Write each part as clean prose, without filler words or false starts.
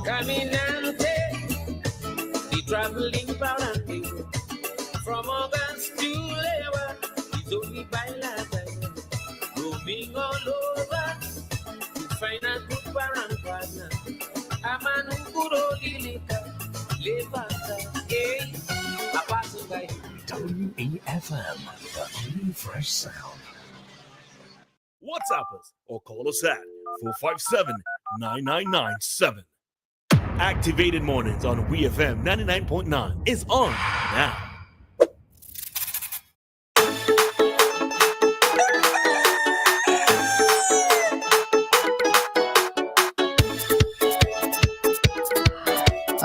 Caminante, the traveling parante, from August to Lewa, it's only by Latin, roaming all over to find a good parent partner. A man who could only live a passing by. WEFM, the new fresh sound. WhatsApp us or call us at 457-9997. Activated Mornings on WEFM 99.9 is on now.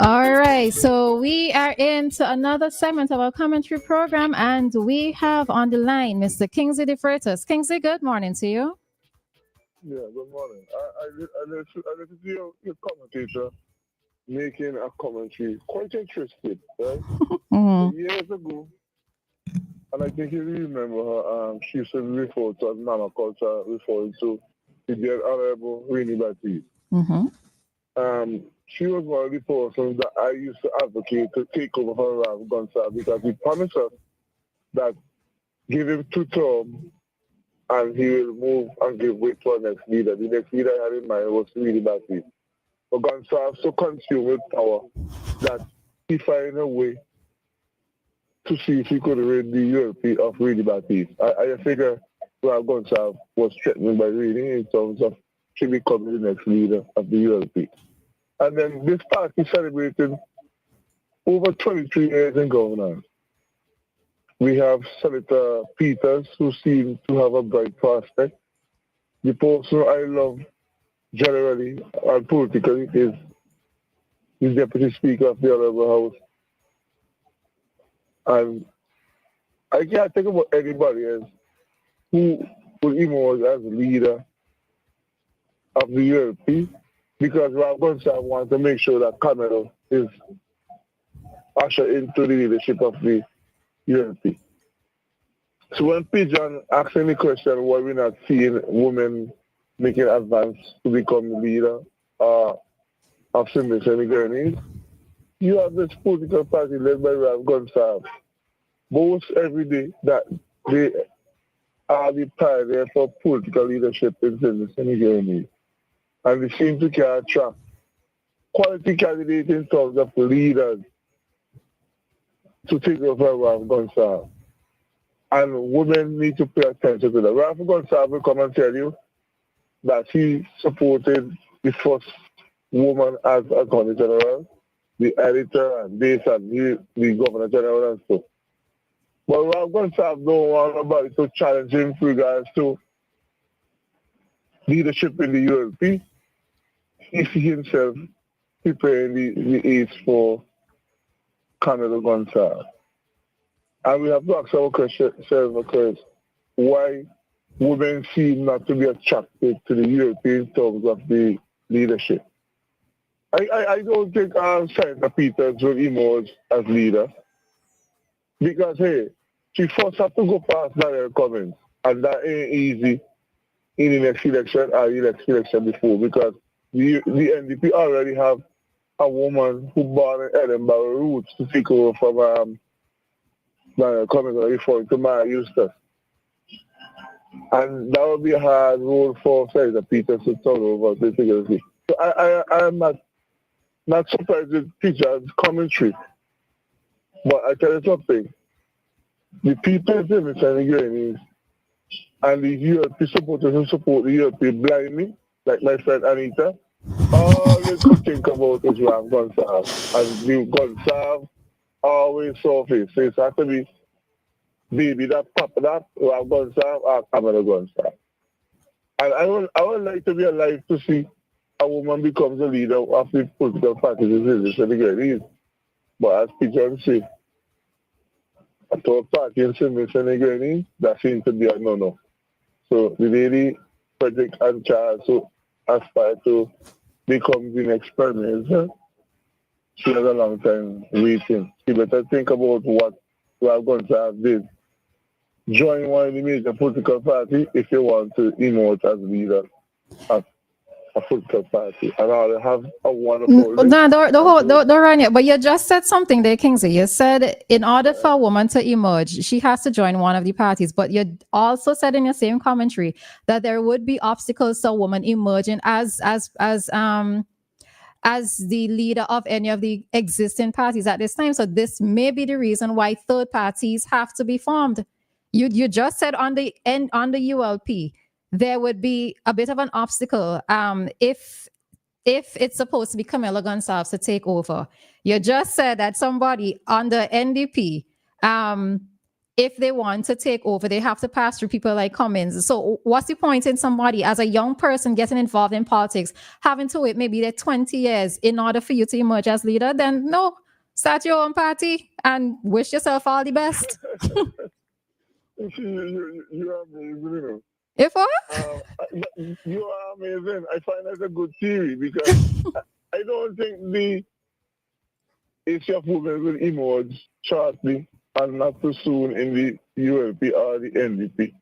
All right, so we are into another segment of our commentary program, and we have on the line Mr. Kingsley DeFreitas. Kingsley, good morning to you. Yeah, good morning. I listened to your commentator making a commentary quite interesting, right? Years ago, and I think you remember her, she used to be referred to as Mama Culture, referring to the dead Honorable Winnie Batiste. She was one of the persons that I used to advocate to take over her Rav Gonsalves because he promised us that give him 2 terms and he will move and give way to our next leader. The next leader I had in mind was Winnie Batiste. But Gonsalves so consumed with power that he found a way to see if he could rid the ULP of Winnie Batiste. I figure Rav Gonsalves was threatened by Winnie in terms of she becoming the next leader of the ULP. And then this party celebrated over 23 years in governance. We have Senator Peters, who seems to have a bright prospect. The person I love generally and politically is the Deputy Speaker of the Honorable House. And I can't think about anybody else who would emerge as leader of the ULP, because Rav Gonsalves wants to make sure that Canada is ushered into the leadership of the ULP. So when Pigeon asks any question why we're not seeing women making advance to become the leader of Simba Senegranese, you have this political party led by Rav Gonsalves boasts every day that they are the pioneer for political leadership in Simba Senegranese. And they seem to can attract quality candidates in terms of leaders to take over Rav Gonsalves. And women need to pay attention to that. Rav Gonsalves will come and tell you that he supported the first woman as Attorney General, the editor and this and the Governor General and so. But Rav Gonsalves don't want nobody to challenge him with regards to leadership in the ULP. He sees himself preparing the aids for Canada Gonsalves. And we have to ask ourselves why women seem not to be attracted to the ULP in terms of the leadership. I don't think Senator Peters will emerge as leader because, hey, she first have to go past Daniel Cummins, and that ain't easy in the next election or the next election before, because the NDP already have a woman who born in Edinburgh roots to take over from Daniel Cummins, referring to Maya Eustace. And that would be a hard role for Senator Peters to turn over basically. So I am not surprised with Peter's commentary. But I tell you something, the people in the Senegranese and the ULP supporters who support the ULP blindly, like my friend Anita, all they could think about is Rav Gonsalves. And the Gonsalves always surface. So it has to be baby that pop that, Rav Gonsalves or Kamala Gonsalves. And I would like to be alive to see a woman becomes a leader of the political parties in the Senegranese. But as Peter said, a third party in Senegranese, that seems to be a no-no. So the lady, Frederick and Charles, who aspire to become the next prime minister, she has a long time waiting. She better think about what Rav Gonsalves did. Join one of the major political parties if you want to emerge as leader of a political party. And I'll have a wonderful list. No, don't run yet. But you just said something there, Kingsley. You said in order for a woman to emerge, she has to join one of the parties. But you also said in your same commentary that there would be obstacles to a woman emerging as the leader of any of the existing parties at this time. So this may be the reason why third parties have to be formed. You just said on the ULP there would be a bit of an obstacle if it's supposed to be Camilla Gonsalves to take over. You just said that somebody on the NDP, if they want to take over, they have to pass through people like Cummins. So what's the point in somebody as a young person getting involved in politics, having to wait maybe their 20 years in order for you to emerge as leader? Then no, start your own party and wish yourself all the best. You are amazing. If what? You are amazing. I find that a good theory because I don't think the issue of women will emerge shortly and not too soon in the ULP or the NDP.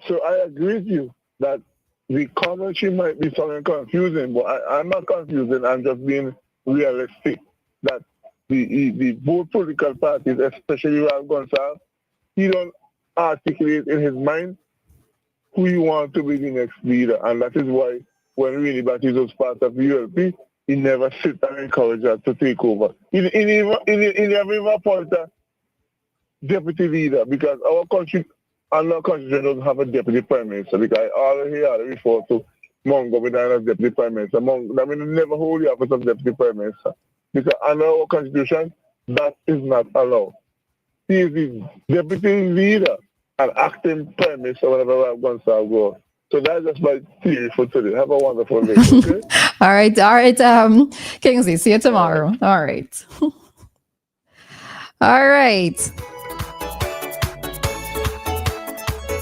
So I agree with you that the commentary might be something confusing, but I'm not confusing. I'm just being realistic that the both political parties, especially Ralph Gonsalves, he don't articulate in his mind who you want to be the next leader. And that is why when Really Batties was part of the ULP, he never sit and encourage her to take over. He never appointed a deputy leader because our country and our constitution doesn't have a deputy prime minister because I already refer to Mongo Medina as deputy prime minister. That means never hold the office of deputy prime minister because under our constitution, that is not allowed. He is the deputy leader and acting prime minister whenever Ralph Gonsalves goes. So that's just my theory for today. Have a wonderful day. Okay? All right. Kingsley, see you tomorrow. All right. All right.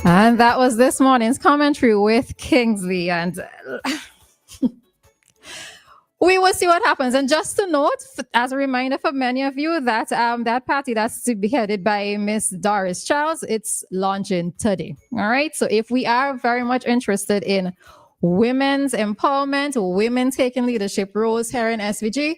And that was this morning's commentary with Kingsley. And we will see what happens. And just to note, as a reminder for many of you, that that party that's to be headed by Miss Doris Charles, it's launching today. All right. So if we are very much interested in women's empowerment, women taking leadership roles here in SVG,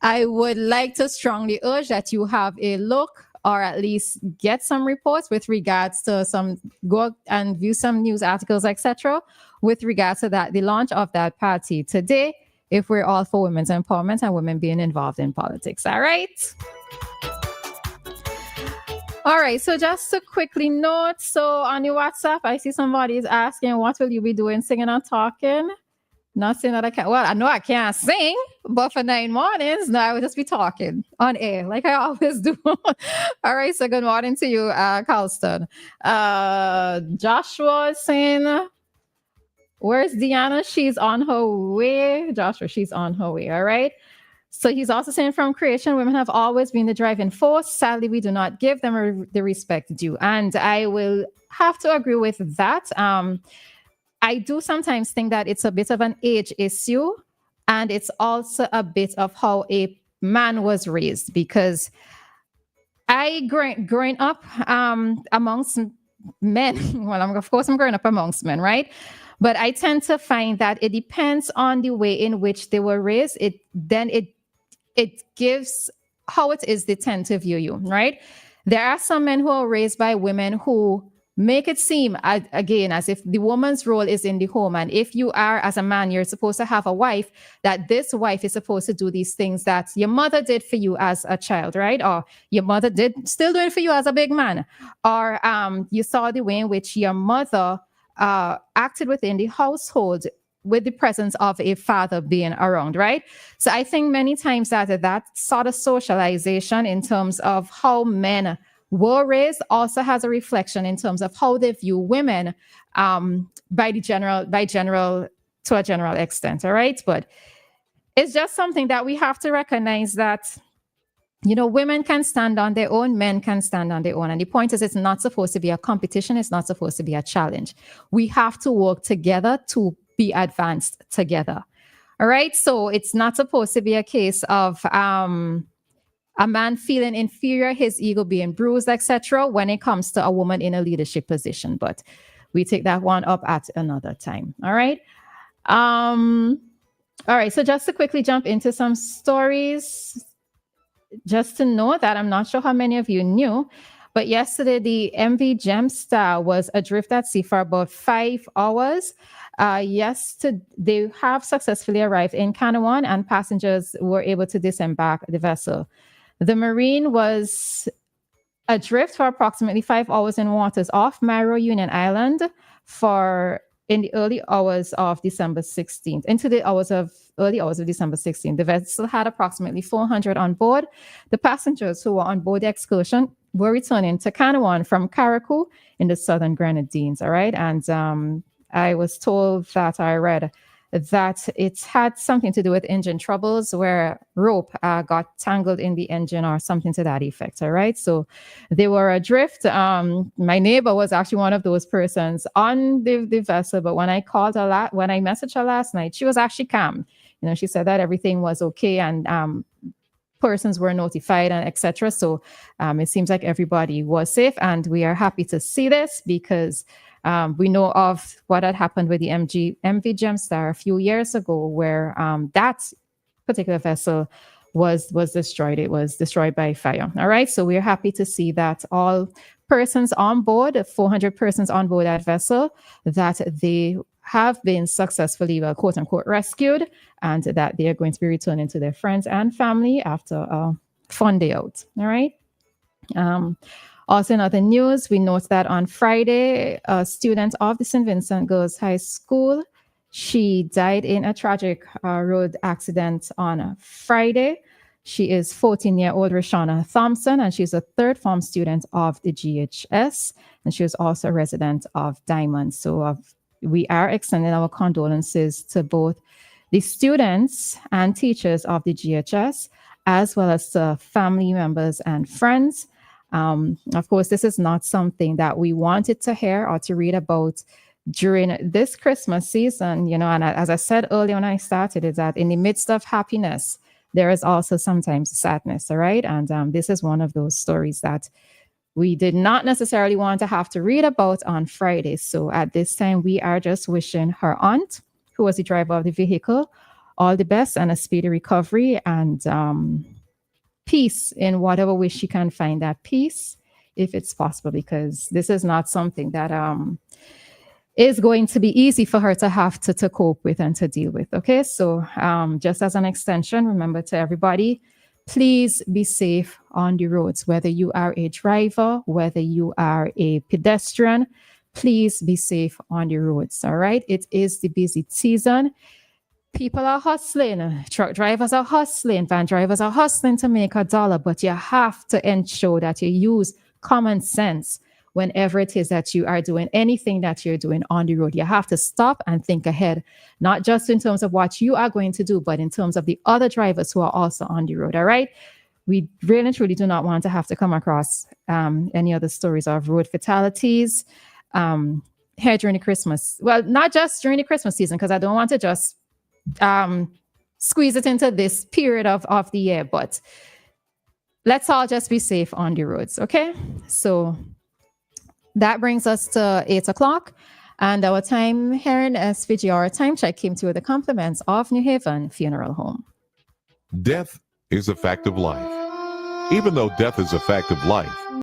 I would like to strongly urge that you have a look or at least get some reports with regards to go and view some news articles, etc., with regards to that, the launch of that party today, if we're all for women's empowerment and women being involved in politics. All right. All right. So just to quickly note, so on your WhatsApp, I see somebody is asking, what will you be doing, singing or talking? Not saying that I can't. Well, I know I can't sing, but for 9 mornings, no, I will just be talking on air like I always do. All right. So good morning to you, Carlston. Joshua is saying, where's Dianna? She's on her way. Joshua, she's on her way. All right. So he's also saying from creation, women have always been the driving force. Sadly, we do not give them the respect due. And I will have to agree with that. I do sometimes think that it's a bit of an age issue. And it's also a bit of how a man was raised. Because I, growing up amongst men, well, of course, I'm growing up amongst men, right? But I tend to find that it depends on the way in which they were raised. It gives how it is they tend to view you, right? There are some men who are raised by women who make it seem, again, as if the woman's role is in the home. And if you are, as a man, you're supposed to have a wife, that this wife is supposed to do these things that your mother did for you as a child, right? Or your mother still do it for you as a big man. Or you saw the way in which your mother acted within the household with the presence of a father being around, right? So I think many times that sort of socialization in terms of how men were raised also has a reflection in terms of how they view women to a general extent, all right? But it's just something that we have to recognize that, you know, women can stand on their own, men can stand on their own. And the point is, it's not supposed to be a competition. It's not supposed to be a challenge. We have to work together to be advanced together. All right. So it's not supposed to be a case of a man feeling inferior, his ego being bruised, etc., when it comes to a woman in a leadership position. But we take that one up at another time. All right. All right, so just to quickly jump into some stories, just to know that I'm not sure how many of you knew, but yesterday the MV Gemstar was adrift at sea for about 5 hours. They have successfully arrived in Canawan and passengers were able to disembark the vessel. The Marine was adrift for approximately 5 hours in waters off Mairo Union Island in the early hours of December 16th, into the early hours of December 16th. The vessel had approximately 400 on board. The passengers who were on board the excursion were returning to Canawan from Caracu in the Southern Grenadines, all right? And I was told that I read that it had something to do with engine troubles where rope got tangled in the engine or something to that effect, all right? So they were adrift. My neighbor was actually one of those persons on the vessel, but when I messaged her last night, she was actually calm. She said that everything was okay and persons were notified and etc. So it seems like everybody was safe, and we are happy to see this because we know of what had happened with the MV Gemstar a few years ago, where that particular vessel was destroyed. It was destroyed by fire. All right. So we're happy to see that all persons on board, 400 persons on board that vessel, that they have been successfully, well, quote unquote, rescued, and that they are going to be returning to their friends and family after a fun day out. All right. Also in other news, we note that on Friday, a student of the St. Vincent Girls High School, she died in a tragic road accident on Friday. She is 14-year-old Rashana Thompson, and she's a third form student of the GHS, and she was also a resident of Diamond. So we are extending our condolences to both the students and teachers of the GHS, as well as to family members and friends. Of course, this is not something that we wanted to hear or to read about during this Christmas season, and as I said earlier when I started, is that in the midst of happiness, there is also sometimes sadness, all right? And this is one of those stories that we did not necessarily want to have to read about on Friday. So at this time, we are just wishing her aunt, who was the driver of the vehicle, all the best and a speedy recovery, and peace in whatever way she can find that peace, if it's possible, because this is not something that is going to be easy for her to have to cope with and to deal with. Okay, so just as an extension, remember to everybody, please be safe on the roads, whether you are a driver, whether you are a pedestrian, please be safe on the roads. All right, it is the busy season. People are hustling, truck drivers are hustling, van drivers are hustling to make $1, but you have to ensure that you use common sense whenever it is that you are doing anything that you're doing on the road. You have to stop and think ahead, not just in terms of what you are going to do, but in terms of the other drivers who are also on the road, all right? We really and truly do not want to have to come across any other stories of road fatalities here during the Christmas. Well, not just during the Christmas season, because I don't want to just squeeze it into this period of the year, but let's all just be safe on the roads, okay? So that brings us to 8 o'clock, and our time here in SVGR time check came to you with the compliments of New Haven Funeral Home. Death is a fact of life. Even though death is a fact of life,